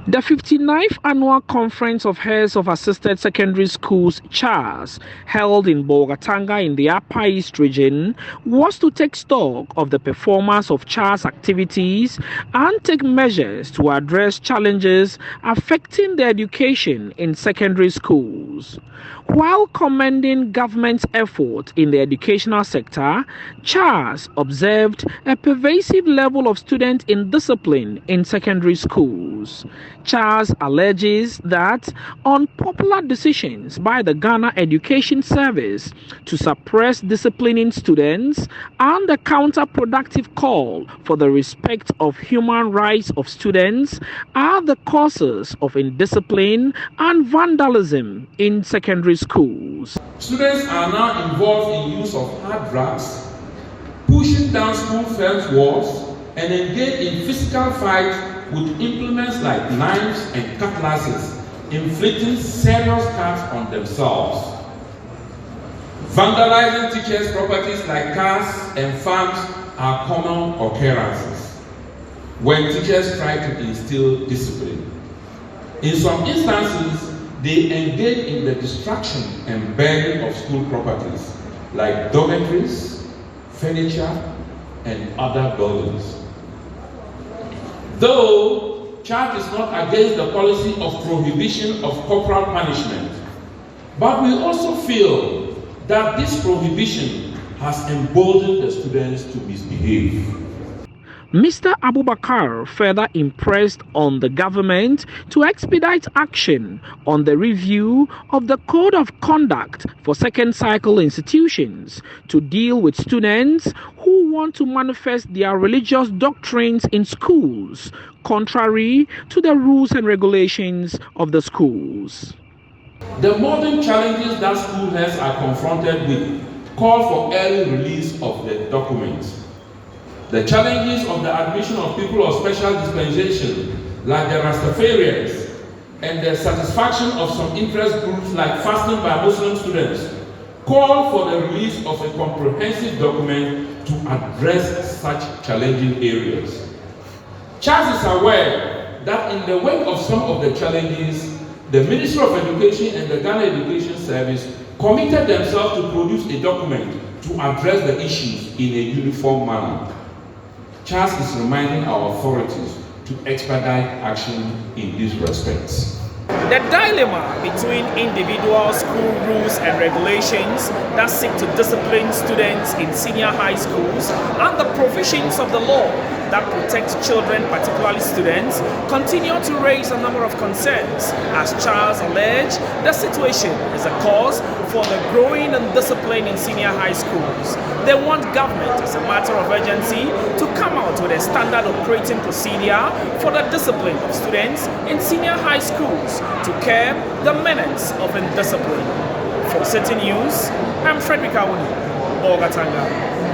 The 59th Annual Conference of Heads of Assisted Secondary Schools, CHASS, held in Bolgatanga in the Upper East region, was to take stock of the performance of CHASS activities and take measures to address challenges affecting the education in secondary schools. While commending government's effort in the educational sector, CHASS observed a pervasive level of student indiscipline in secondary schools. CHASS alleges that unpopular decisions by the Ghana Education Service to suppress disciplining students and the counterproductive call for the respect of human rights of students are the causes of indiscipline and vandalism in secondary schools. Students are now involved in use of hard drugs, pushing down school fence walls, and engage in physical fights with implements like knives and cutlasses, inflicting serious cuts on themselves. Vandalizing teachers' properties like cars and farms are common occurrences when teachers try to instill discipline. In some instances, they engage in the destruction and burning of school properties like dormitories, furniture, and other buildings. Though CHASS is not against the policy of prohibition of corporal punishment, but we also feel that this prohibition has emboldened the students to misbehave. Mr. Abubakar further impressed on the government to expedite action on the review of the Code of Conduct for second cycle institutions to deal with students who want to manifest their religious doctrines in schools, contrary to the rules and regulations of the schools. The modern challenges that school heads are confronted with call for early release of the documents. The challenges of the admission of people of special dispensation, like the Rastafarians, and the satisfaction of some interest groups like fasting by Muslim students, call for the release of a comprehensive document to address such challenging areas. CHASS is aware that in the wake of some of the challenges, the Ministry of Education and the Ghana Education Service committed themselves to produce a document to address the issues in a uniform manner. CHASS is reminding our authorities to expedite action in these respects. The dilemma between individual school rules and regulations that seek to discipline students in senior high schools and the provisions of the law that protect children, particularly students, continue to raise a number of concerns. As CHASS allege, the situation is a cause for the growing indiscipline in senior high schools. They want government, as a matter of urgency, to come out with a standard operating procedure for the discipline of students in senior high schools to curb the menace of indiscipline. For City News, I'm Frederick Awuni, Bolgatanga.